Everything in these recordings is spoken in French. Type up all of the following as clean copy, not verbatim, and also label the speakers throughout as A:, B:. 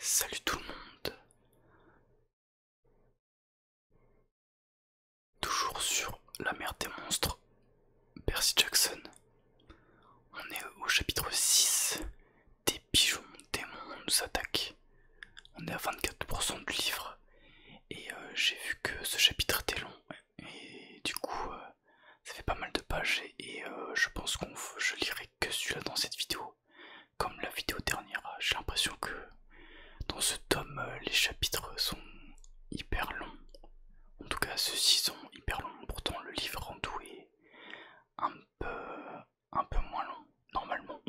A: Salut tout le monde, toujours sur la mer des monstres, Percy Jackson. On est au chapitre 6, des pigeons démons nous attaquent. On est à 24% du livre et j'ai vu que ce chapitre était long et du coup ça fait pas mal de pages et je pense que je lirai que celui-là dans cette vidéo. Comme la vidéo dernière, j'ai l'impression que dans ce tome les chapitres sont hyper longs. En tout cas, ceux-ci sont hyper longs, pourtant le livre en tout est un peu moins long normalement.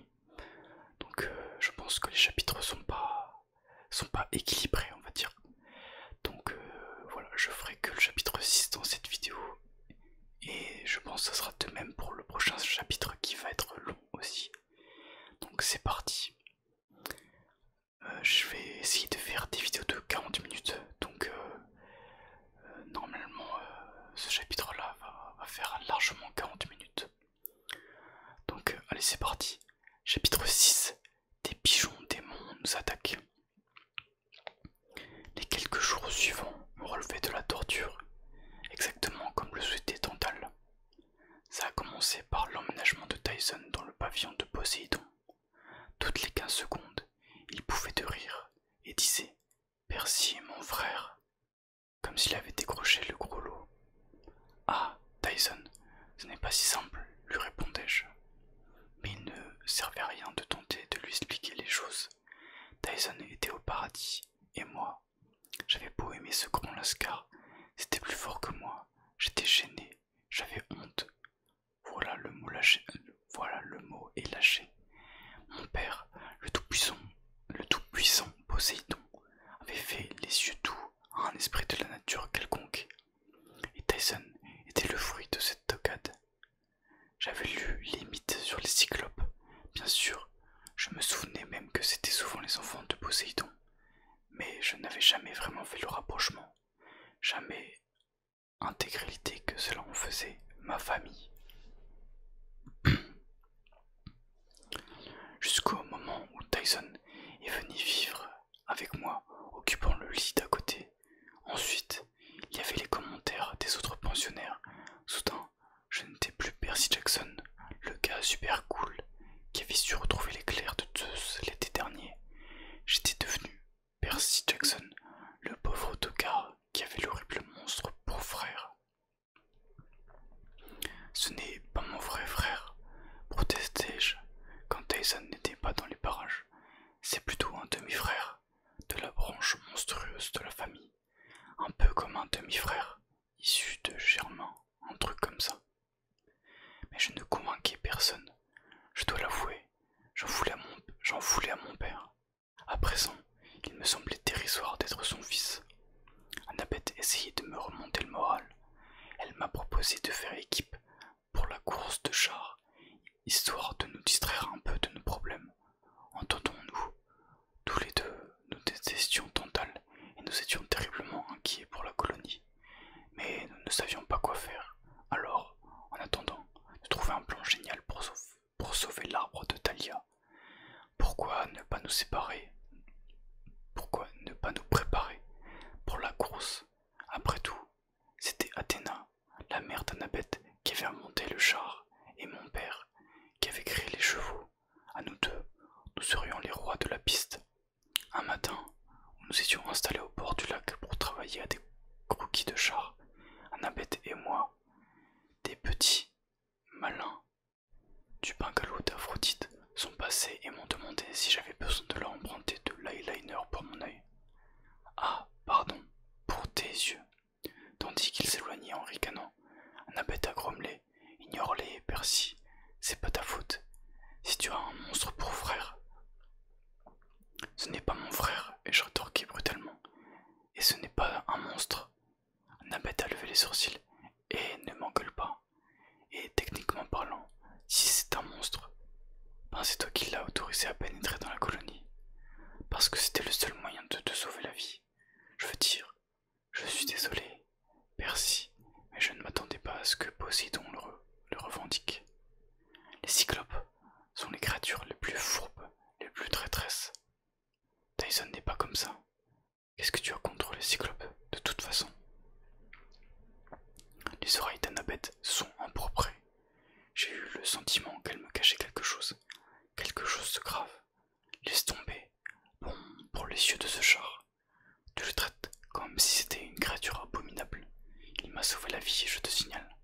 A: Donc je pense que les chapitres sont pas équilibrés, on va dire. Donc voilà, je ferai que le chapitre 6 dans cette vidéo. Et je pense que ça sera de même pour le prochain chapitre qui va être long aussi. Donc c'est parti. Je vais essayer de faire des vidéos de 40 minutes. Donc normalement ce chapitre là va faire largement 40 minutes. Donc allez c'est parti. Chapitre 6. Des pigeons démons nous attaquent. Les quelques jours suivants ont relevé de la torture, exactement comme le souhaitait Tantale. Ça a commencé par l'emménagement de Tyson dans le pavillon de Poséidon. Toutes les 15 secondes, il pouffait de rire et disait « Percy est mon frère », comme s'il avait décroché le gros lot. « Ah, Tyson, ce n'est pas si simple, lui répondais-je. Mais il ne servait à rien de tenter de lui expliquer les choses. Tyson était au paradis, et moi, j'avais beau aimer ce grand lascar, c'était plus fort que moi, j'étais gêné, j'avais honte. Voilà le mot lâché, voilà le mot est lâché. Mon père, le tout-puissant Poséidon, avait fait les yeux doux à un esprit de la nature quelconque. Et Tyson était le fruit de cette tocade. J'avais lu les mythes sur les cyclopes, bien sûr, je me souvenais même que c'était souvent les enfants de Poséidon, mais je n'avais jamais vraiment fait le rapprochement, jamais intégré l'idée que cela en faisait ma famille. Jusqu'au moment où Tyson est venu vivre avec moi, occupant le lit d'à côté. Ensuite, il y avait les commentaires des autres pensionnaires. Soudain, je n'étais plus Percy Jackson, le gars super cool qui avait su retrouver l'éclair de Zeus l'été dernier. J'étais devenu Percy Jackson, le pauvre autocar qui avait l'horrible monstre pour frère. Ce n'est pas mon vrai frère, protestai-je, quand Tyson n'était pas dans les parages. C'est plutôt un demi-frère, de la branche monstrueuse de la famille, un peu comme un demi-frère, issu de Germain, un truc comme ça. Mais je ne convainquais personne, je dois l'avouer, j'en voulais à mon père. À présent, il me semblait dérisoire d'être son fils. Annabeth essayait de me remonter le moral. Elle m'a proposé de faire équipe pour la course de chars, histoire de nous distraire un peu de nos problèmes. Entendons-nous, tous les deux, nous détestions Tantale et nous étions terriblement inquiets pour la colonie. Mais nous ne savions pas quoi faire. Alors, en attendant de trouver un plan génial pour sauver l'arbre de Thalia, pourquoi ne pas nous séparer? Pourquoi ne pas nous préparer pour la course? Après tout, c'était Athéna, la mère d'Annabeth, qui avait remonté le char, et mon père, qui avait créé les chevaux. À nous deux, nous serions les rois de la piste. Un matin, où nous étions installés au bord du lac pour travailler à des croquis de char, Annabeth et moi, des petits malins du bungalow d'Aphrodite, sont passés et m'ont demandé si j'avais besoin de leur emprunter de l'eyeliner pour mon œil. Ah, pardon, pour tes yeux. Tandis qu'ils s'éloignaient en ricanant, Annabeth a grommelé. Ignore-les, Percy, c'est pas ta faute. Si tu as un monstre pour frère. Ce n'est pas mon frère, ai-je rétorqué brutalement. Et ce n'est pas un monstre. Annabeth a levé les sourcils. Et ne m'engueule pas. Et techniquement parlant, si c'est un monstre, ben c'est toi qui l'as autorisé à pénétrer dans la colonie. Parce que c'était le seul moyen de te sauver la vie. Je veux dire, je suis désolé, Percy, mais je ne m'attendais pas à ce que Poséidon le revendique. Les cyclopes sont les créatures les plus fourbes, les plus traîtresses. Tyson n'est pas comme ça. Qu'est-ce que tu as contre les cyclopes, de toute façon? Les oreilles d'Annabeth sont empourprées. J'ai eu le sentiment qu'elle me cachait quelque chose de grave. Laisse tomber. Bon, pour les yeux de ce char. Tu le traites comme si c'était une créature abominable. Il m'a sauvé la vie, je te signale.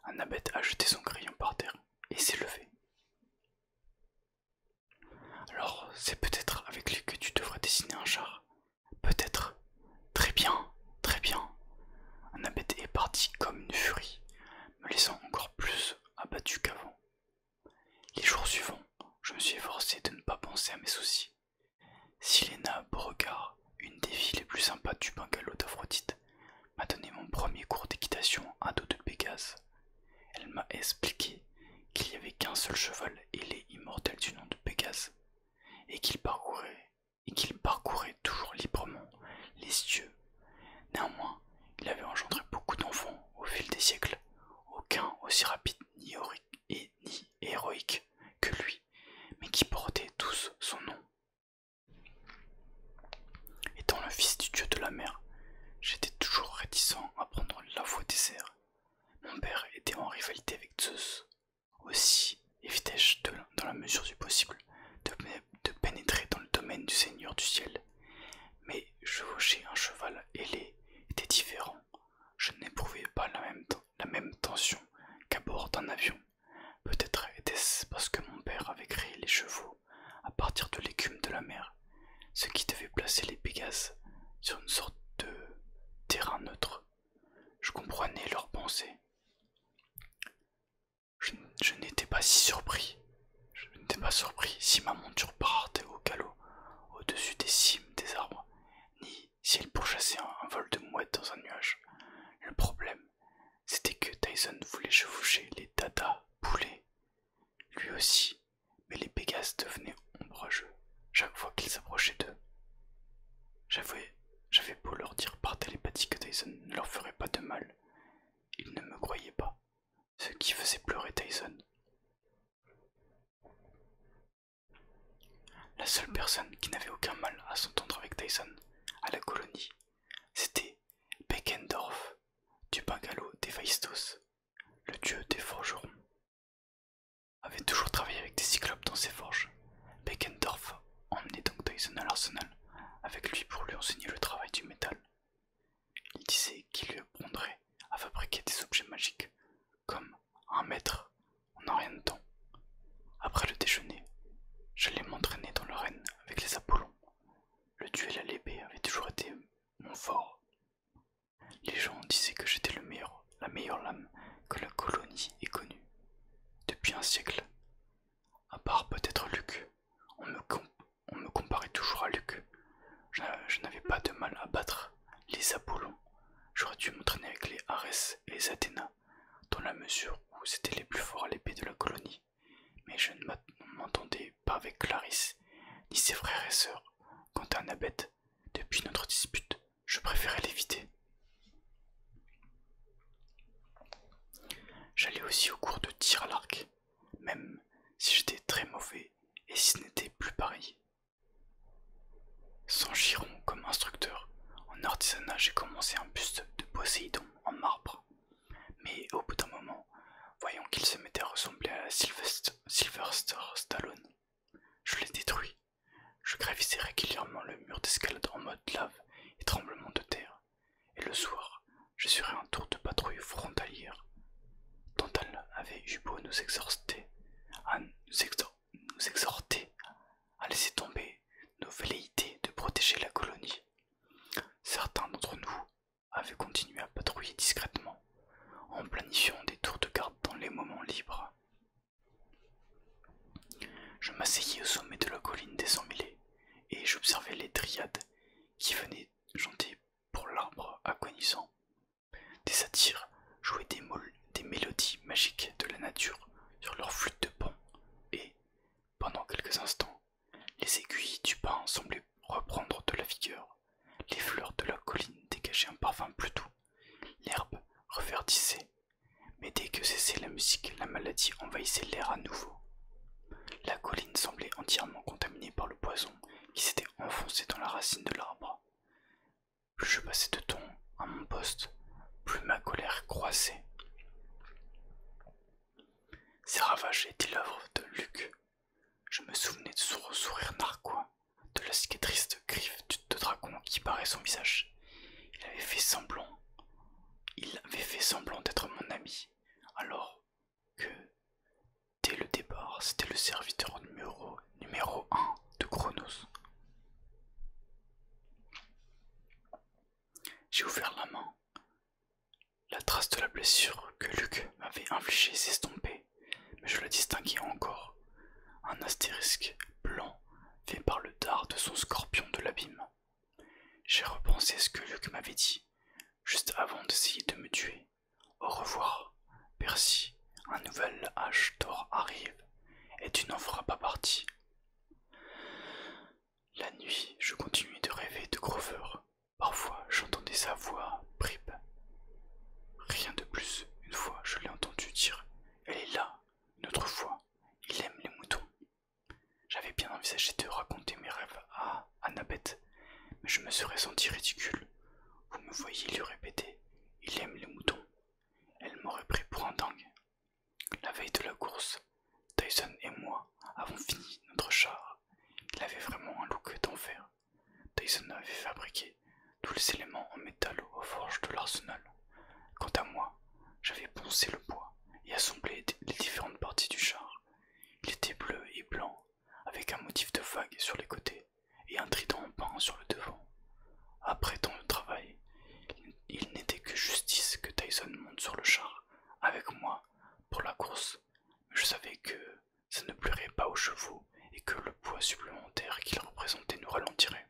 A: Annabeth a jeté son crayon par terre et s'est levée. Alors, c'est peut-être avec lui que tu devrais dessiner un char. Peut-être. Très bien, très bien. Annabeth est partie comme une furie, me laissant encore plus abattu qu'avant. Les jours suivants, je me suis efforcé de ne pas penser à mes soucis. Silena Beauregard, une des filles les plus sympas du bungalow d'Aphrodite, m'a donné mon premier cours d'équitation à dos de Pégase. Elle m'a expliqué qu'il n'y avait qu'un seul cheval ailé immortel du nom de Pégase, et qu'il parcourait toujours librement les cieux. Néanmoins, il avait engendré beaucoup d'enfants au fil des siècles, aucun aussi rapide ni héroïque que lui, mais qui portaient tous son nom. Étant le fils du dieu de la mer, j'étais toujours réticent à prendre la voie des airs. Mon père était en rivalité avec Zeus. Aussi évitais-je, dans la mesure du possible, de pénétrer dans le domaine du Seigneur du ciel. Mais chevaucher un cheval ailé était différent. Je n'éprouvais pas la même tension qu'à bord d'un avion. Peut-être était-ce parce que mon père avait créé les chevaux à partir de l'écume de la mer, ce qui devait placer les Pégases sur une sorte de terrain neutre. Je comprenais leurs pensées. Je n'étais pas si surpris. Je n'étais pas surpris si ma monture partait au galop au-dessus des cimes des arbres, ni si elle pourchassait un vol de mouettes dans un nuage. Le problème, c'était que Tyson voulait chevaucher les Dada poulets, lui aussi, mais les Pégases devenaient ombrageux chaque fois qu'ils s'approchaient d'eux. J'avais beau leur dire par télépathie que Tyson ne leur ferait pas de mal, ils ne me croyaient pas, ce qui faisait pleurer Tyson. La seule personne qui n'avait aucun mal à s'entendre avec Tyson à la colonie, c'était Beckendorf, du bungalow d'Héphaïstos, le dieu des forgerons. Avait toujours travaillé avec des cyclopes dans ses forges. Beckendorf emmenait donc Tyson à l'arsenal avec lui pour lui enseigner le travail du métal. Il disait qu'il lui apprendrait à fabriquer des objets magiques, comme un maître en un rien de temps. Après le déjeuner, j'allais m'entraîner dans l'arène avec les Apollons. Le duel à l'épée avait toujours été mon fort. Les gens disaient que j'étais la meilleure lame que la colonie ait connue depuis un siècle. À part peut-être Luc, on me comparait toujours à Luc. Je n'avais pas de mal à battre les Apollons. J'aurais dû m'entraîner avec les Arès et les Athéna, dans la mesure où c'étaient les plus forts à l'épée de la colonie. Mais je ne m'entendais pas avec Clarisse, ni ses frères et sœurs. Quant à Annabeth, depuis notre dispute, je préférais l'éviter. J'allais aussi au cours de tir à l'arc, même si j'étais très mauvais et si ce n'était plus pareil. Sans Chiron comme instructeur, en artisanat j'ai commencé un buste de Poséidon en marbre. Mais au bout d'un moment, voyant qu'il se mettait à ressembler à Sylvester Stallone, je l'ai détruit. Je gravissais régulièrement le mur d'escalade en mode lave et tremblement de terre. Et le soir, j'assurais un tour de patrouille frontalière. Tantal avait eu beau nous exhorter à laisser tomber nos velléités de protéger la colonie. Certains d'entre nous avaient continué à patrouiller discrètement, en planifiant des tours de garde dans les moments libres. Je m'asseyais au sommet de la colline des Sans-Mêlés et j'observais les dryades qui venaient chanter pour l'arbre agonisant. Des satyres jouaient des mélodies magiques de la nature sur leur flûte de pan et, pendant quelques instants, les aiguilles du pin semblaient reprendre de la vigueur. Les fleurs de la colline dégageaient un parfum plus doux. L'herbe reverdissait, mais dès que cessait la musique, la maladie envahissait l'air à nouveau. La colline semblait entièrement contaminée par le poison qui s'était enfoncé dans la racine de l'arbre. plus je passais de temps à mon poste, plus ma colère croissait. Ces ravages étaient l'œuvre de Luc. Je me souvenais de son sourire narquois, de la cicatrice de griffes de dragon qui barrait son visage. Il avait fait semblant d'être mon ami, alors que, dès le départ, c'était le serviteur numéro 1 de Chronos. J'ai ouvert la main. La trace de la blessure que Luc m'avait infligée s'estompait, mais je la distinguais encore. Un astérisque blanc fait par le dard de son scorpion de l'abîme. J'ai repensé ce que Luc m'avait dit, juste avant d'essayer de me tuer. Au revoir, Percy, un nouvel âge d'or arrive, et tu n'en feras pas partie. La nuit, je continuais de rêver de Grover. Parfois, j'entendais sa voix bribe. Rien de plus. Une fois, je l'ai entendu dire « Elle est là ». Une autre fois, « Il aime les moutons ». J'avais bien envisagé de raconter mes rêves à Annabeth, mais je me serais senti ridicule. Vous me voyez lui répéter « Il aime les moutons ». Elle m'aurait pris pour un dingue. La veille de la course, Tyson et moi avons fini notre char. Il avait vraiment un look d'enfer. Tyson avait fabriqué tous les éléments en métal aux forges de l'arsenal. Quant à moi, j'avais poncé le bois et assemblé les différentes parties du char. Il était bleu et blanc, avec un motif de vague sur les côtés et un trident peint sur le devant. Après tant de travail, il n'était que justice que Tyson monte sur le char avec moi pour la course, mais je savais que ça ne plairait pas aux chevaux et que le poids supplémentaire qu'il représentait nous ralentirait.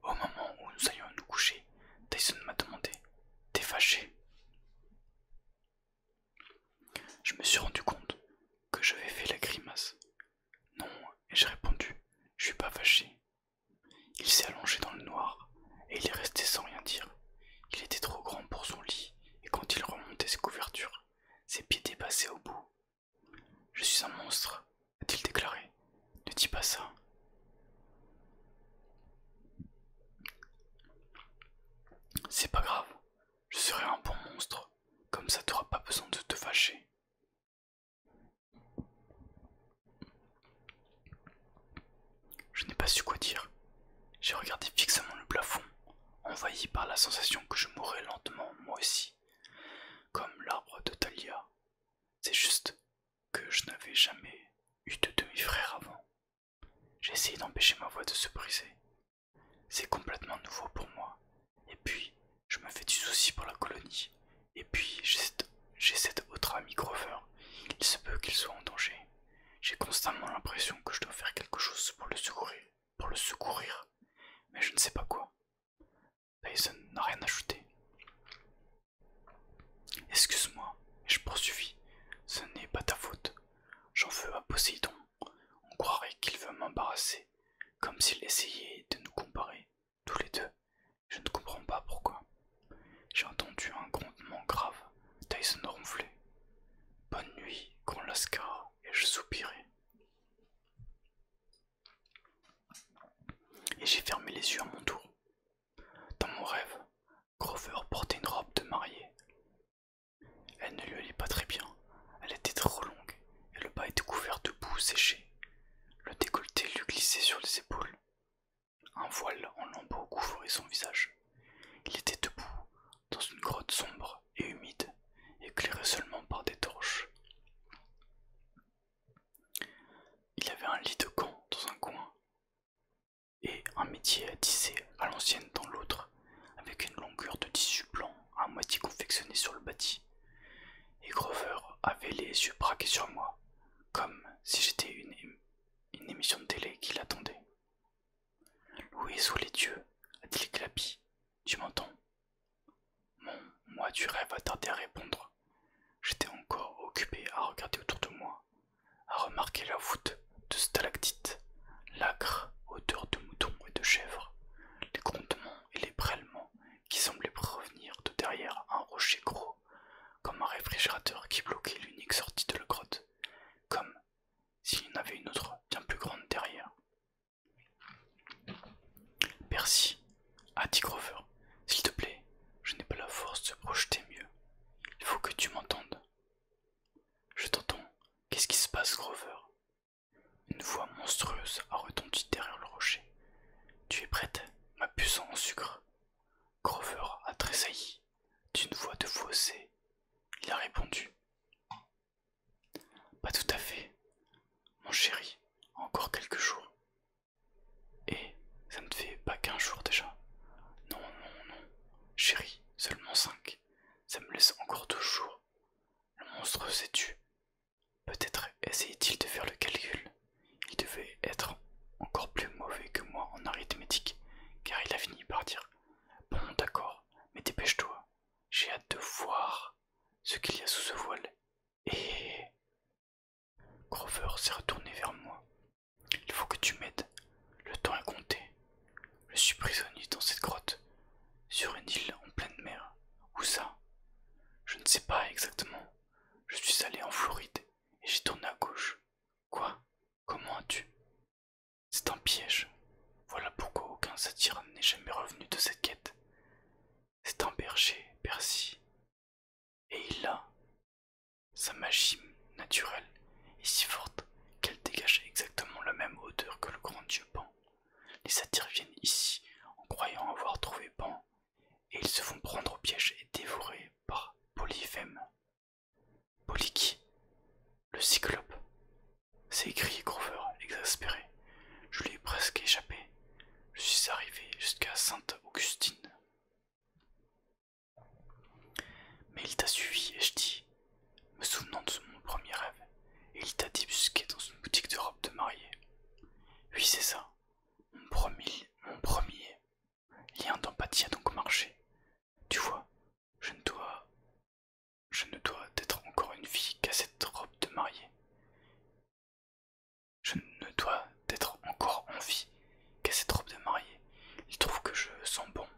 A: Au moment où nous allions nous coucher, Tyson m'a demandé « T'es fâché ?» Je me suis rendu compte que j'avais fait la grimace. Non, et j'ai répondu « Je suis pas fâché ». Il s'est allongé dans le noir et il est resté sans rien dire. Il était trop grand pour son lit et quand il remontait ses couvertures, ses pieds dépassaient au bout. « Je suis un monstre », a-t-il déclaré. « Ne dis pas ça. » C'est pas grave, je serai un bon monstre, comme ça t'auras pas besoin de te fâcher. Je n'ai pas su quoi dire. J'ai regardé fixement le plafond, envahi par la sensation que je mourrais lentement moi aussi, comme l'arbre de Thalia. C'est juste que je n'avais jamais eu de demi-frère avant. J'ai essayé d'empêcher ma voix de se briser. C'est complètement nouveau pour moi. Et puis, je me fais du souci pour la colonie. Et puis, j'ai cet autre ami Grover. Il se peut qu'il soit en danger. J'ai constamment l'impression que je dois faire quelque chose pour le secourir. Mais je ne sais pas quoi. Tyson n'a rien ajouté. Excuse-moi, et je poursuivis. Ce n'est pas ta faute. J'en veux à Poséidon. On croirait qu'il veut m'embarrasser, comme s'il essayait de nous comparer, tous les deux. Je ne comprends pas pourquoi. J'ai entendu un grondement grave. Tyson ronflait. Bonne nuit, grand Lascar, et je soupirai. Et j'ai fermé les yeux à mon tour. Dans mon rêve, Grover portait une robe de mariée. Elle ne lui allait pas très bien. Elle était trop longue et le bas était couvert de boue séchée. Le décolleté lui glissait sur les épaules. Un voile en lambeaux couvrait son visage. Il était debout, dans une grotte sombre et humide, éclairée seulement par des torches. Il avait un lit de camp dans un coin, et un métier à tisser à l'ancienne dans l'autre, avec une longueur de tissu blanc à moitié confectionné sur le bâti. Et Grover avait les yeux braqués sur moi, comme si j'étais une émission de télé qui l'attendait. Loué sous les dieux, a-t-il clapi. Tu m'entends? Moi du rêve a tardé à répondre. J'étais encore occupé à regarder autour de moi, à remarquer la voûte de stalactites, l'âcre odeur de moutons et de chèvres, les grondements et les prêlements qui semblaient provenir de derrière un rocher gros, comme un réfrigérateur qui bloquait l'unique sortie de la grotte. Ah, dit Grover, s'il te plaît, je n'ai pas la force de projeter mieux. Il faut que tu m'entendes. Je t'entends. Qu'est-ce qui se passe, Grover? Une voix monstrueuse a retenti derrière le rocher. Tu es prête, ma puce en sucre? Grover a tressailli. D'une voix de fausset, il a répondu. Pas tout à fait, mon chéri, encore quelques jours. Et ça ne fait pas qu'1 jour déjà. Non, non, non, chéri, seulement 5. Ça me laisse encore 12 jours. Le monstre s'est tué. Peut-être essayait-il de faire le calcul. Il devait être encore plus mauvais que moi en arithmétique, car il a fini par dire bon, d'accord, mais dépêche-toi, j'ai hâte de voir ce qu'il y a sous ce voile. Et Grover s'est retourné vers moi. Il faut que tu m'aides, le temps est compté. Je suis prisonnier dans cette grotte, sur une île en pleine mer. Où ça? Je ne sais pas exactement. Je suis allé en Floride et j'ai tourné à gauche. Quoi? Comment as-tu? C'est un piège. Voilà pourquoi aucun satyre n'est jamais revenu de cette quête. C'est un berger, Percy. Et il a sa magie naturelle est si forte qu'elle dégage exactement la même odeur que le grand dieu Pan. Les satyres viennent ici en croyant avoir trouvé Pan, et ils se font prendre au piège et dévorer par Polyphème. Poly qui? Le cyclope. S'est écrié Grover, exaspéré. Je lui ai presque échappé. Je suis arrivé jusqu'à Sainte-Augustine. Mais il t'a suivi, ai-je dit, me souvenant de mon premier rêve, et il t'a débusqué dans une boutique de robes de mariée. Oui, c'est ça. Mon premier lien d'empathie a donc marché. Tu vois, je ne dois être encore une fille qu'à cette robe de mariée. Je ne dois être encore en vie qu'à cette robe de mariée. Il trouve que je sens bon.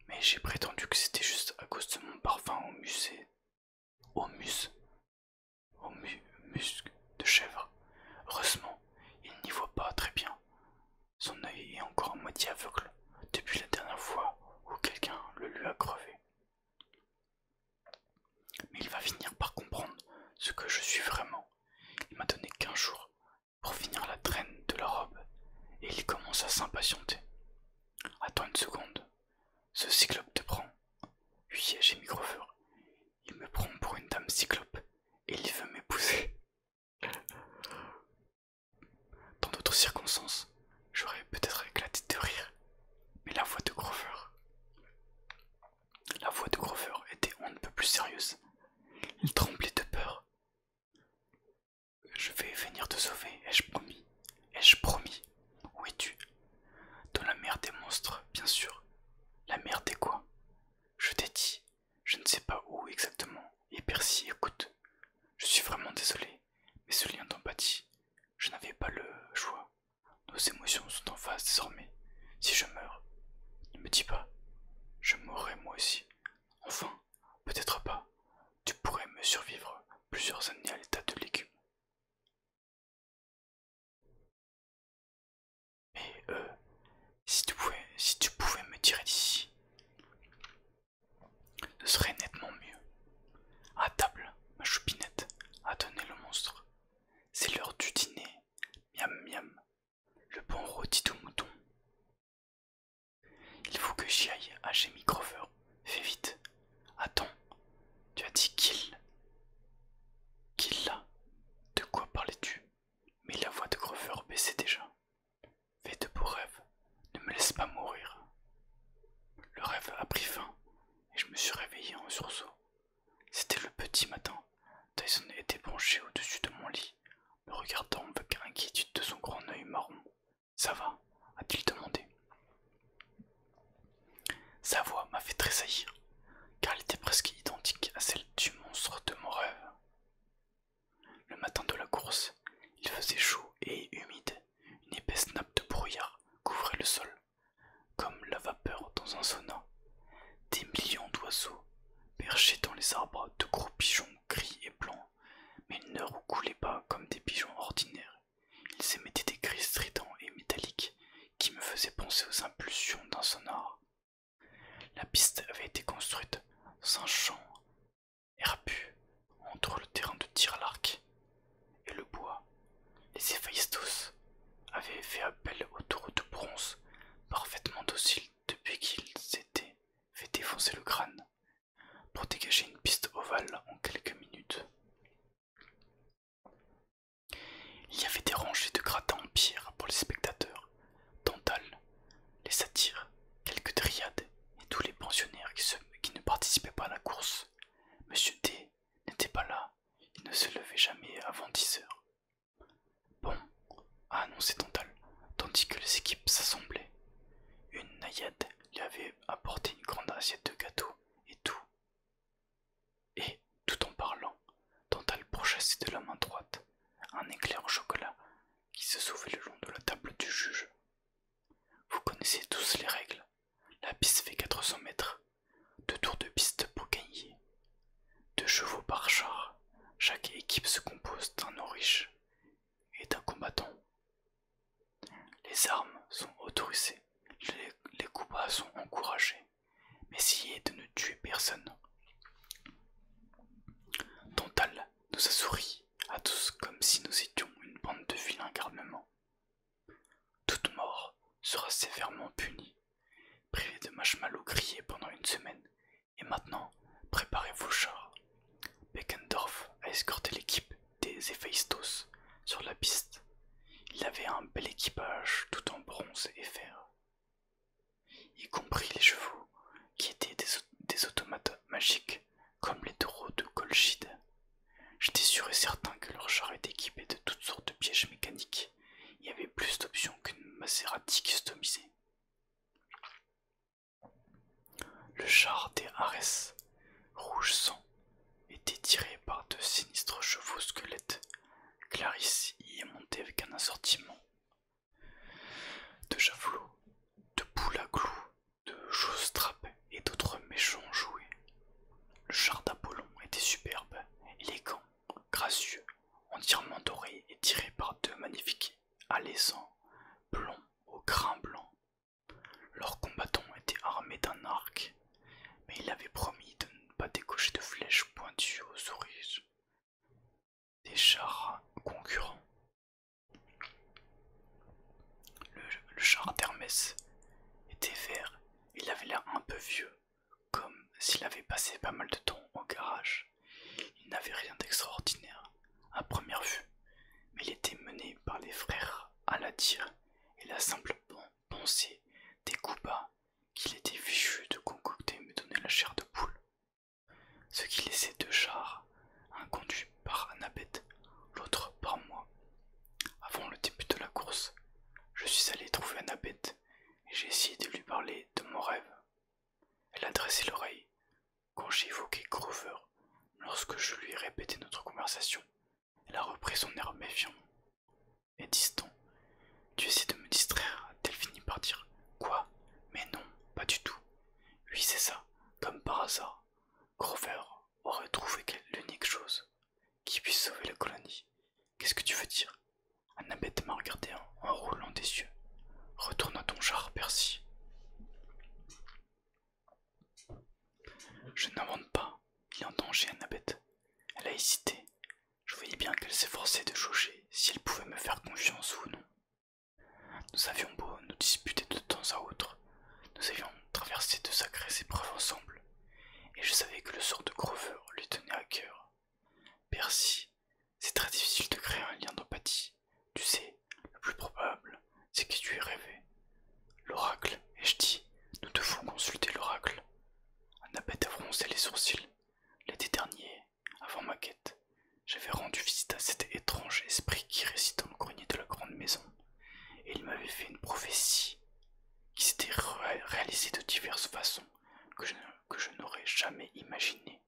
A: Mais j'ai prétendu que c'était juste à cause de mon parfum au musée. Musc de chèvre. Heureusement, il n'y voit pas très bien. Son œil est encore à moitié aveugle depuis la dernière fois où quelqu'un le lui a crevé. Mais il va finir par comprendre ce que je suis vraiment. Il m'a donné 15 jours pour finir la traîne de la robe et il commence à s'impatienter. Attends une seconde. Ce cyclope te prend? Oui, j'ai mis Grover. Il me prend pour une dame cyclope et il veut m'épouser. Dans d'autres circonstances, j'aurais peut-être éclaté de rire, mais la voix de Grover était on ne peut plus sérieuse. Il tremblait de peur. Je vais venir te sauver, ai-je promis. Ai-je promis? Où es-tu? Dans la mer des monstres, bien sûr. La mer des quoi? Je t'ai dit, je ne sais pas où exactement. Et Percy, écoute, je suis vraiment désolé, mais ce lien d'empathie, je n'avais pas le choix. Nos émotions sont en phase désormais. Si je meurs, ne me dis pas, je mourrai moi aussi. Enfin, peut-être pas. Tu pourrais me survivre plusieurs années à l'état de légumes. Mais si tu pouvais me tirer d'ici, ce serait nettement mieux. À table, ma choupinette, a donné le monstre. C'est l'heure du dîner. Miam miam. Le bon rôti de mouton. Il faut que j'y aille, a gémi Grover. Fais vite. Attends, tu as dit qu'il. Qu'il là. De quoi parlais-tu? Mais la voix de Grover baissait déjà. Fais de beaux rêves. Ne me laisse pas mourir. Le rêve a pris fin et je me suis réveillé en sursaut. C'était le petit matin. Tyson était penché au-dessus de mon lit, me regardant avec inquiétude de son grand œil marron. Ça va? A-t-il demandé. Sa voix m'a fait tressaillir, car elle était presque identique à celle du monstre de mon rêve. Le matin de la course, il faisait chaud et humide. Une épaisse nappe de brouillard couvrait le sol, comme la vapeur dans un sauna. Des millions d'oiseaux perchaient dans les arbres, de gros pigeons gris et blancs, mais ils ne roucoulaient pas comme des pigeons ordinaires. Ils émettaient des cris stridents et métalliques qui me faisaient penser aux impulsions l'impulsion d'un sonar. La piste avait été construite dans un champ herbu entre le terrain de tir à l'arc et le bois. Les Héphaïstos avaient fait appel aux taureaux de bronze, parfaitement dociles depuis qu'ils s'étaient fait défoncer le crâne, pour dégager une piste ovale en quelques minutes. Il y avait des rangées de gratins en pierre pour les spectateurs, Tantale, les satyres, quelques dryades et tous les pensionnaires qui ne participaient pas à la course. Monsieur D n'était pas là, il ne se levait jamais avant 10 heures. Bon, a annoncé Tantale, tandis que les équipes s'assemblaient. Une naïade lui avait apporté une grande assiette de gâteaux et tout. Et, tout en parlant, Tantale pourchassait de la main droite un éclair au chocolat qui se sauvait le long de la table du juge. Vous connaissez tous les règles. La piste fait 400 mètres, 2 tours de piste pour gagner, 2 chevaux par char. Chaque équipe se compose d'un auriche et d'un combattant. Les armes sont autorisées, les coups bas sont encouragés, mais essayez de ne tuer personne. Tantale nous a souri à tous comme si nous étions une bande de vilains garnements. Toute mort sera sévèrement punie. Privé de marshmallow grillé pendant une semaine. Et maintenant, préparez vos chars. Beckendorf a escorté l'équipe des Héphaïstos sur la piste. Il avait un bel équipage tout en bronze et fer, y compris les chevaux qui étaient des automates magiques comme les taureaux de Colchide. J'étais sûr et certain que leur char était équipé de toutes sortes de pièges mécaniques. Il y avait plus d'options qu'une Maserati customisée. Le char des Arès, rouge sang, était tiré par de sinistres chevaux squelettes. Clarisse y est montée avec un assortiment de javelots, de boules à clous, de jostraps et d'autres méchants jouets. Le char d'Apollon était superbe, élégant, gracieux, entièrement doré et tiré par 2 magnifiques alezans blonds au grain blanc. Leur combattant était armé d'un arc, mais il avait promis de ne pas décocher de flèches pointues aux origes des chars concurrents. Le char d'Hermès était vert, il avait l'air un peu vieux, comme s'il avait passé pas mal de temps au garage. Il n'avait rien d'extraordinaire à première vue, mais il était mené par les frères Aladir et la simple pensée des coups bas qu'il était fichu de concocter me donnait la chair de poule. Ce qui laissait 2 chars, un conduit par Annabeth, l'autre par moi. Avant le début de la course, je suis allé trouver Annabeth et j'ai essayé de lui parler de mon rêve. Elle a dressé l'oreille quand j'ai évoqué Grover. Lorsque je lui ai répété notre conversation, elle a repris son air méfiant et distant. Tu essaies de me distraire, a-t-elle fini par dire. Quoi? Mais non, pas du tout. Oui, c'est ça, comme par hasard. Grover aurait trouvé l'unique chose qui puisse sauver la colonie. Qu'est-ce que tu veux dire? Annabeth m'a regardé en roulant des yeux. Retourne à ton char, Percy. Je n'invente pas. Il est en danger, Annabeth. Elle a hésité. Je voyais bien qu'elle s'efforçait de jauger si elle pouvait me faire confiance ou non. Nous avions beau nous disputer de temps à autre, nous avions traversé de sacrées épreuves ensemble, et je savais que le sort de Grover lui tenait à cœur. Percy, c'est très difficile de créer un lien d'empathie. Tu sais, le plus probable, c'est que tu aies rêvé. L'oracle, ai-je dit, nous devons consulter l'oracle. Annabeth a froncé les sourcils. L'été dernier, avant ma quête, j'avais rendu visite à cet étrange esprit qui réside dans le grenier de la grande maison, et il m'avait fait une prophétie qui s'était réalisée de diverses façons que je n'aurais jamais imaginées.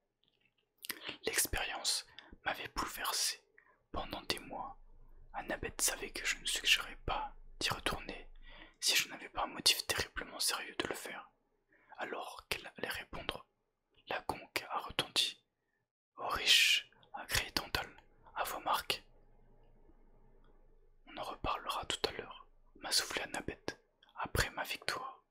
A: L'expérience m'avait bouleversé. Pendant des mois, Annabeth savait que je ne suggérais pas d'y retourner si je n'avais pas un motif terriblement sérieux de le faire. Alors qu'elle allait répondre, la conque a retenti. Oh riche, a crié Tantale, à vos marques. On en reparlera tout à l'heure, m'a soufflé Annabeth, après ma victoire.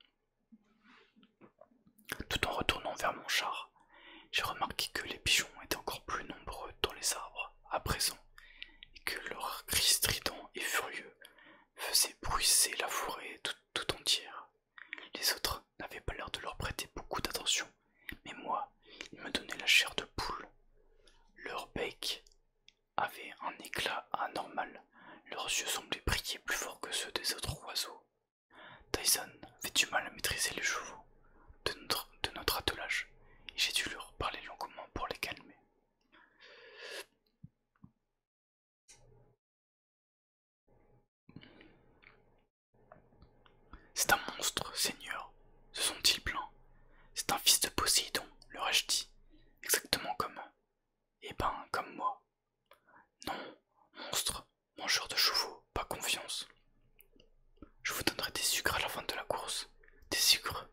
A: éblouissait la forêt tout entière. Les autres n'avaient pas l'air de leur prêter beaucoup d'attention, mais moi, ils me donnaient la chair de poule. Leur bec avait un éclat anormal, leurs yeux semblaient briller plus fort que ceux des autres oiseaux. Tyson avait du mal à maîtriser les chevaux de notre attelage, et j'ai dû leur parler longuement pour les calmer. C'est un monstre, Seigneur, se sont-ils plaints. C'est un fils de Poséidon, leur ai-je dit, exactement comme eux. Eh ben, comme moi. Non, monstre, mangeur de chevaux, pas confiance. Je vous donnerai des sucres à la fin de la course. Des sucres,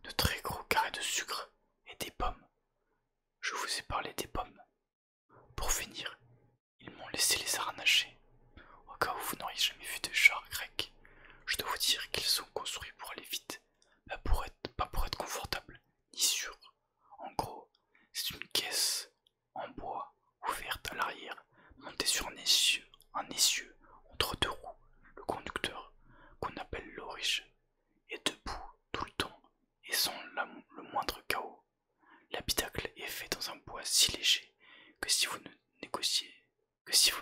A: de très gros carrés de sucre et des pommes. Je vous ai parlé des pommes. Pour finir, ils m'ont laissé les harnacher. Au cas où vous n'auriez jamais vu de chars grecs, je dois vous dire qu'ils sont construits pour aller vite, pas pour être confortables, ni sûrs. En gros, c'est une caisse en bois ouverte à l'arrière, montée sur un essieu entre deux roues. Le conducteur, qu'on appelle l'oriche, est debout tout le temps et sans le moindre chaos. L'habitacle est fait dans un bois si léger que si vous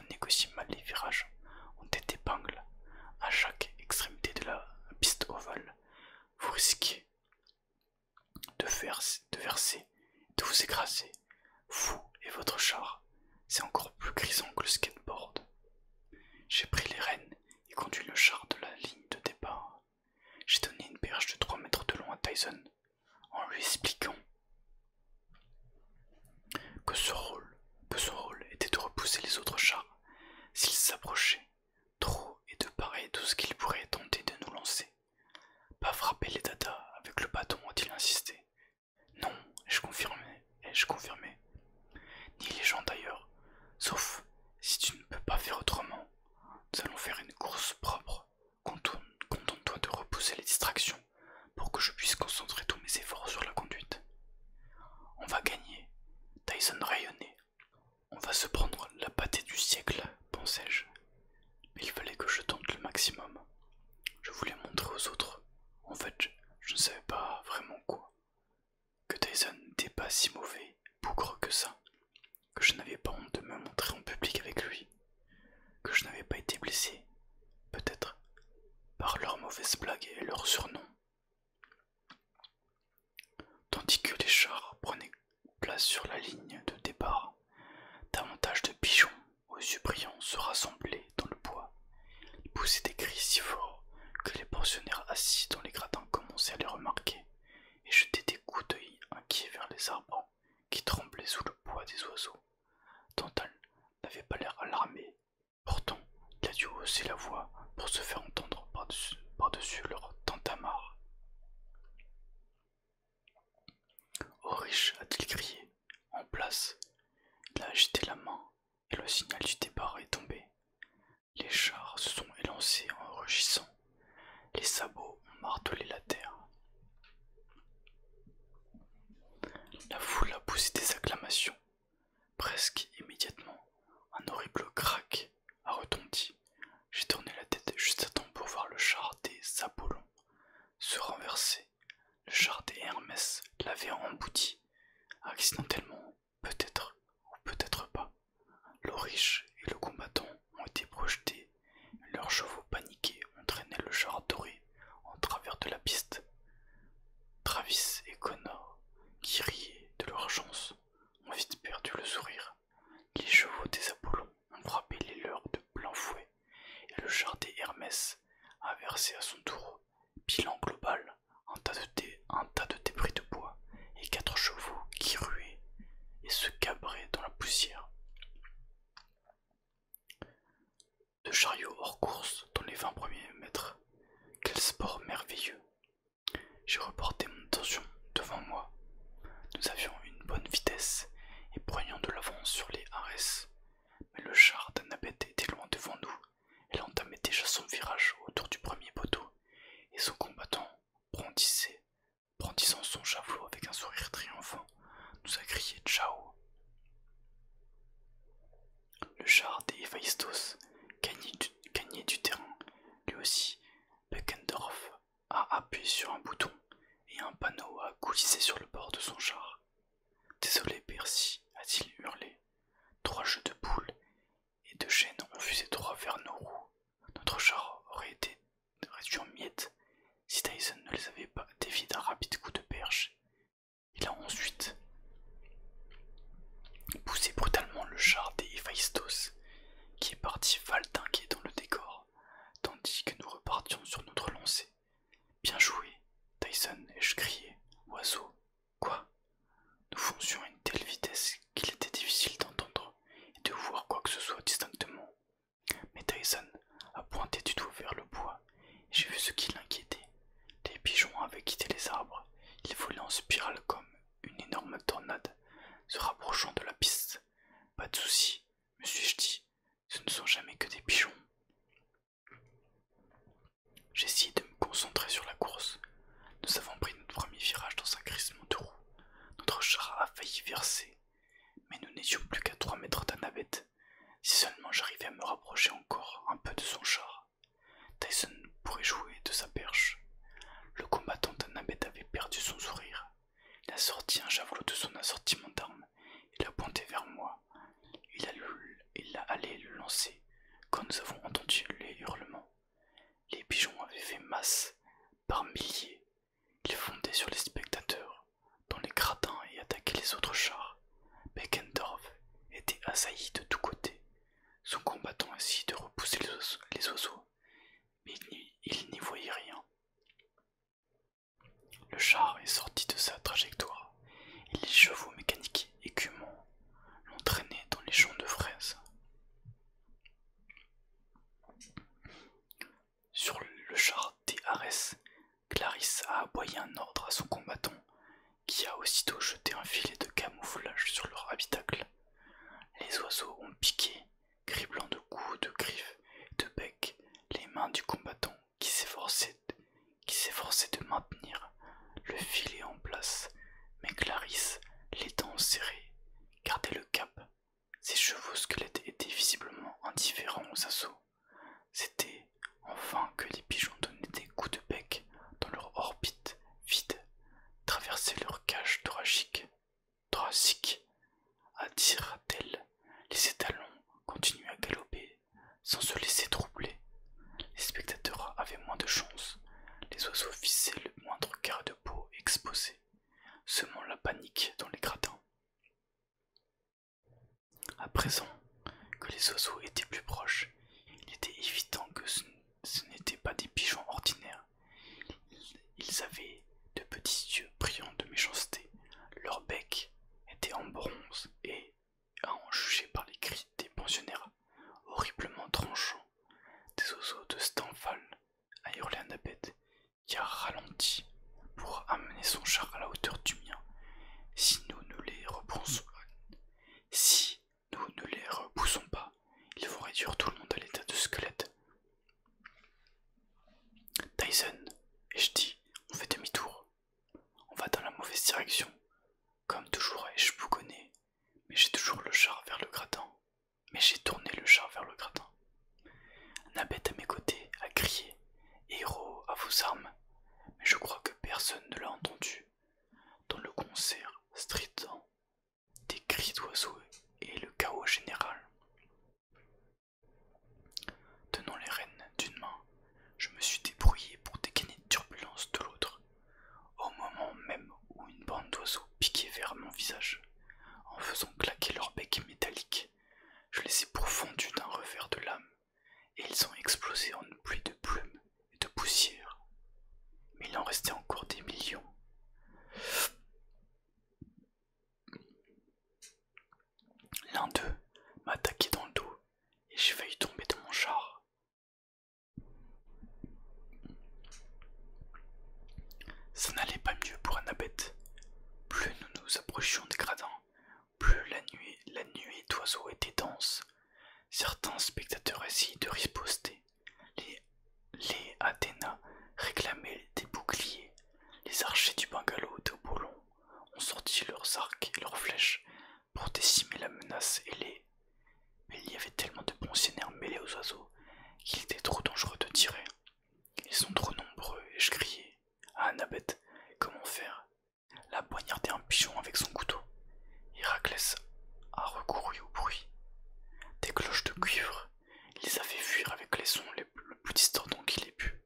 A: négociez mal les virages, on tête d'épingle à chaque extrémité de la piste ovale, vous risquez de verser, de vous écraser, vous et votre char. C'est encore plus grisant que le skateboard. J'ai pris les rênes et conduit le char de la ligne de départ. J'ai donné une perche de 3 mètres de long à Tyson, en lui expliquant que son rôle était de repousser les autres chars s'ils s'approchaient trop et de parer tout ce qu'ils pourraient tenter de nous lancer. Pas frapper les dadas avec le bâton, a-t-il insisté. Non, ai-je confirmé. Ni les gens d'ailleurs, sauf si tu ne peux pas faire autrement. Nous allons faire une course propre. Contente-toi de repousser les distractions pour que je puisse concentrer tous mes efforts sur la conduite. On va gagner. Tyson rayonnait. On va se prendre la pâtée du siècle, pensai-je. Mais il fallait que je tente le maximum. Je voulais montrer aux autres. En fait, je ne savais pas vraiment quoi. Que Tyson n'était pas si mauvais, bougre que ça. Que je n'avais pas honte de me montrer en public avec lui. Que je n'avais pas été blessé, peut-être, par leurs mauvaises blagues et leurs surnoms. Tandis que les chars prenaient place sur la ligne de départ, davantage de pigeons aux yeux brillants se rassemblaient dans le bois. Ils poussaient des cris si forts que les pensionnaires assis dans les gradins commençaient à les remarquer et jetaient des coups d'œil inquiets vers les arbres qui tremblaient sous le poids des oiseaux. Tantal n'avait pas l'air alarmé. Pourtant, il a dû hausser la voix pour se faire entendre par-dessus leur tintamarre. Oriche, a-t-il crié. En place. Il a agité la main et le signal du départ est tombé. Les chars se sont élancés en rugissant. Les sabots ont martelé la terre. La foule a poussé des acclamations. Presque immédiatement, un horrible crack a retenti. J'ai tourné la tête juste à temps pour voir le char des Apollons se renverser. Le char des Hermès l'avait embouti, accidentellement, peut-être ou peut-être pas. L'Auriche et le combattant ont été projetés, et leurs chevaux paniqués ont traîné le char doré en travers de la piste. Travis et Connor, qui riaient de leur chance, ont vite perdu le sourire. Les chevaux des Apollons ont frappé les leurs de plein fouet, et le char des Hermès a versé à son tour, bilan global, un tas de débris de bois et 4 chevaux qui ruaient et se cabraient dans la poussière. De chariots hors course dans les 20 premiers mètres. Quel sport merveilleux! J'ai reporté mon attention devant moi. Nous avions une bonne vitesse et prenions de l'avance sur les Ares. Mais le char d'Annabeth était loin devant nous. Elle entamait déjà son virage autour du premier poteau et son combattant brandissant son javelot avec un sourire triomphant, nous a crié ciao. Le char des Héphaïstos gagnait du terrain, lui aussi, appuyé sur un bouton et un panneau a coulissé sur le bord de son char. Désolé, Percy, a-t-il hurlé. 3 jeux de boules et de chaînes ont fusé droit vers nos roues. Notre char aurait été réduit en miettes si Tyson ne les avait pas déviés d'un rapide coup de perche. Il a ensuite poussé brutalement le char des Héphaïstos, qui est parti valdinguer dans le décor, tandis que nous repartions sur notre lancée. Bien joué, Tyson, ai-je crié. Oiseau. Quoi? Nous foncions à une telle vitesse qu'il était difficile d'entendre et de voir quoi que ce soit distinctement. Mais Tyson a pointé du doigt vers le bois, et j'ai vu ce qui l'inquiétait. Les pigeons avaient quitté les arbres, ils volaient en spirale comme une énorme tornade, se rapprochant de la piste. Pas de souci, me suis-je dit, ce ne sont jamais que des pigeons. J'essayais de me concentrer sur la course. Nous avons pris notre premier virage dans un crissement de roues. Notre char a failli verser, mais nous n'étions plus qu'à 3 mètres d'Annabeth. Si seulement j'arrivais à me rapprocher encore un peu de son char, Tyson pourrait jouer de sa perche. Le combattant d'Annabeth avait perdu son sourire. Il a sorti un javelot de son assortiment d'armes et l'a pointé vers moi. Il allait le lancer quand nous avons entendu les hurlements. Les pigeons avaient fait masse par milliers. Ils fondaient sur les spectateurs, dans les gradins et attaquaient les autres chars. Beckendorf était assailli de tous côtés. Son combattant essayait de repousser les oiseaux, mais il n'y voyait rien. Le char est sorti de sa trajectoire et les chevaux mécaniques écumants l'entraînaient dans les champs de fraises. Sur le char des Arès, Clarisse a aboyé un ordre à son combattant qui a aussitôt jeté un filet de camouflage sur leur habitacle. Les oiseaux ont piqué, criblant de coups, de griffes, de becs, les mains du combattant qui s'efforçait de maintenir le filet en place, mais Clarisse, les dents serrées, gardait le cap. Ses chevaux squelettes étaient visiblement indifférents aux assauts. C'était enfin que les pigeons donnaient des coups de bec dans leur orbite vide, traversaient leur cage thoracique, attira-t-elle. Les étalons continuaient à galoper sans se laisser troubler. Les spectateurs avaient moins de chance. Les oiseaux visaient le moindre carré de peau exposé, semant la panique dans les gradins. À présent que les oiseaux étaient plus proches, il était évident que ce n'étaient pas des pigeons ordinaires. Ils avaient de petits yeux brillants de méchanceté. Leur bec était en bronze et, à en juger par les cris des pensionnaires, horriblement tranchants. Des oiseaux de Stanfal, a hurlé Annabeth, qui a ralenti pour amener son char à la hauteur du mien. Si nous ne les repoussons pas, ils vont réduire tout le monde à l'état de squelette. Tyson, ai-je dit, on fait demi-tour. On va dans la mauvaise direction. Comme toujours, ai-je bougonné, mais j'ai toujours le char vers le gratin. Mais j'ai tourné le char vers le gratin. Annabeth à mes côtés a crié « Héros, à vos armes !» Mais je crois que personne ne l'a entendu. Dans le concert strident des cris d'oiseaux et le chaos général. Tenant les rênes d'une main, je me suis débrouillé pour dégainer de turbulence de l'autre, au moment même où une bande d'oiseaux piquait vers mon visage, en faisant claquer leur bec métallique. Je les ai pourfendus d'un revers de lame, et ils ont explosé en une pluie de plumes et de poussière. Mais il en restait encore des millions. L'un d'eux m'a attaqué dans le dos, et j'ai failli tomber de mon char. Ça n'allait pas mieux pour Annabeth. Plus nous nous approchions des gradins, plus la nuée d'oiseaux était dense. Certains spectateurs essayaient de riposter. Les Athéna réclamaient des boucliers. Les archers du bungalow de Boulon ont sorti leurs arcs et leurs flèches pour décimer la menace ailée. Mais il y avait tellement de pensionnaires mêlés aux oiseaux qu'il était trop dangereux de tirer. Ils sont trop nombreux, ai-je crié, plus discordant qu'il ait pu.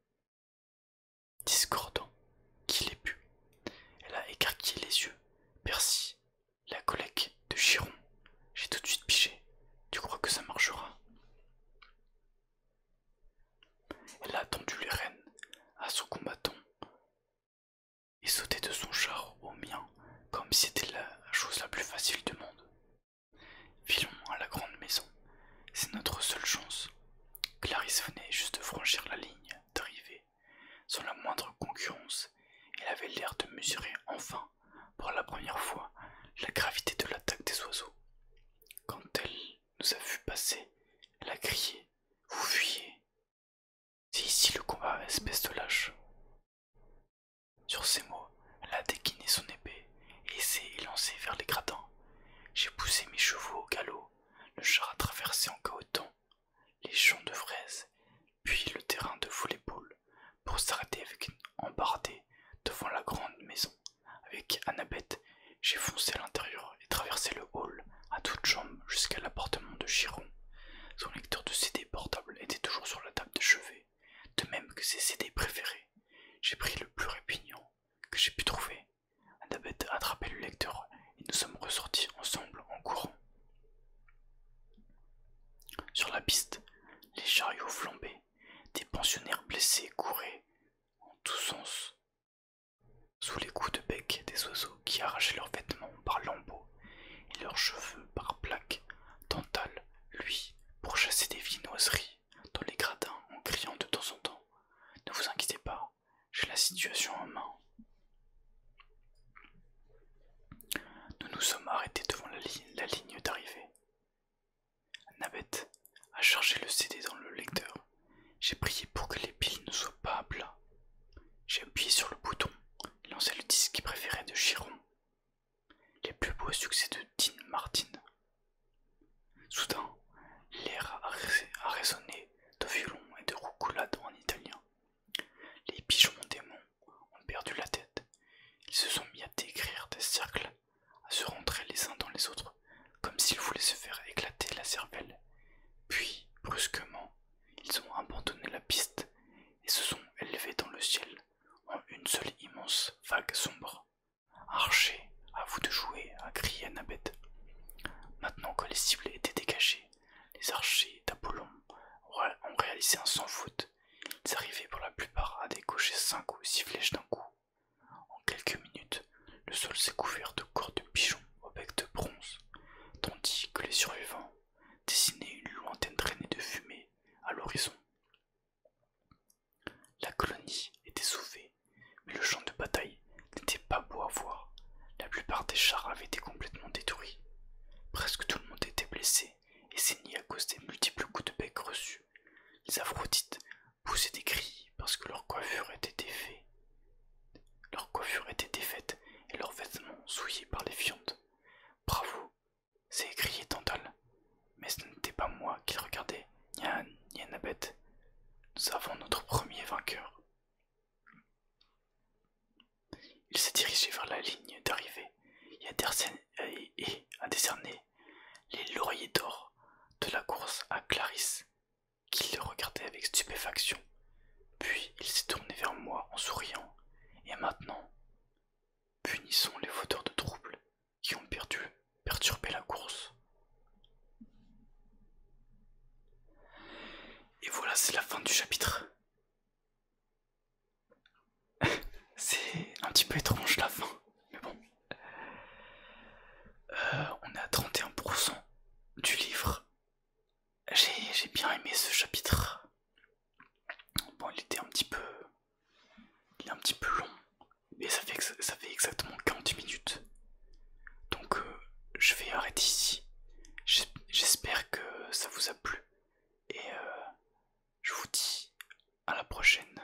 A: Discordant qu'il ait pu. Elle a écarquillé les yeux. Percy, la collègue de Chiron. J'ai tout de suite pigé. Tu crois que ça marchera? Elle a tendu les rênes à son combattant et sauté de son char au mien comme si c'était la chose la plus facile du monde. Filons à la grande maison. C'est notre seule chance. Clarisse venait juste de franchir la ligne d'arrivée. Sans la moindre concurrence, elle avait l'air de mesurer enfin, pour la première fois, la gravité de l'attaque des oiseaux. Quand elle nous a vu passer, elle a crié « Vous fuyez! C'est ici le combat, espèce de lâche !» Sur ces mots, elle a dégainé son épée et s'est élancée vers les gradins. J'ai poussé mes chevaux au galop, le char a traversé en cahotant les champs de fraises, puis le terrain de volleyball, pour s'arrêter avec une embardée devant la grande maison. Avec Annabeth, j'ai foncé à l'intérieur et traversé le hall à toutes jambes jusqu'à l'appartement de Chiron. Son lecteur de CD portable était toujours sur la table de chevet, de même que ses CD préférés. J'ai pris le plus répugnant que j'ai pu trouver. Annabeth a attrapé le lecteur et nous sommes ressortis ensemble en courant. Sur la piste, les chariots flambaient, des pensionnaires blessés couraient en tous sens, sous les coups de bec des oiseaux qui arrachaient leurs vêtements par lambeaux et leurs cheveux par plaques. Tantale, lui, pour chasser des viennoiseries dans les gradins en criant de temps en temps « Ne vous inquiétez pas, j'ai la situation en main ». Nous nous sommes arrêtés devant la ligne d'arrivée. Annabeth a chargé le CD dans le lecteur. J'ai prié pour que les piles ne soient pas à plat. J'ai appuyé sur le bouton et lancé le disque préféré de Chiron. Les plus beaux succès de Dean Martin. Soudain, l'air a résonné de violon et de roucoulade en italien. Les pigeons démons ont perdu la tête. Ils se sont mis à décrire des cercles, à se rentrer les uns dans les autres, comme s'ils voulaient se faire éclater la cervelle. Puis, brusquement, ils ont abandonné la piste et se sont élevés dans le ciel en une seule immense vague sombre. Archer, à vous de jouer, a crié Annabeth. Maintenant que les cibles étaient dégagées, les archers d'Apollon ont réalisé un sans faute. Ils arrivaient pour la plupart à décocher 5 ou 6 flèches d'un coup. En quelques minutes, le sol s'est couvert de corps de pigeons au bec de bronze, tandis que les survivants dessinaient une lointaine traînée de fumée à l'horizon. La colonie était sauvée, mais le champ de bataille n'était pas beau à voir. La plupart des chars avaient été complètement détruits. Presque tout le monde était blessé et saigné à cause des multiples coups de bec reçus. Les Aphrodite poussaient des cris parce que leur coiffure était défaite et leurs vêtements souillés par les fientes. Bravo, s'est écrié Tantale. Mais ce n'était pas moi qu'il regardait, ni Annabeth. Nous avons notre premier vainqueur. Il s'est dirigé vers la ligne d'arrivée et a décerné les lauriers d'or de la course à Clarisse, qui le regardait avec stupéfaction. Puis il s'est tourné vers moi en souriant. Et maintenant, punissons les fauteurs de troubles qui ont perturbé la course. Et voilà, c'est la fin du chapitre. C'est un petit peu étrange la fin, mais bon. On est à 31% du livre. J'ai bien aimé ce chapitre. Bon, il est un petit peu long, mais ça fait exactement 40 minutes. Donc je vais arrêter ici. J'espère que ça vous a plu. Et je vous dis à la prochaine.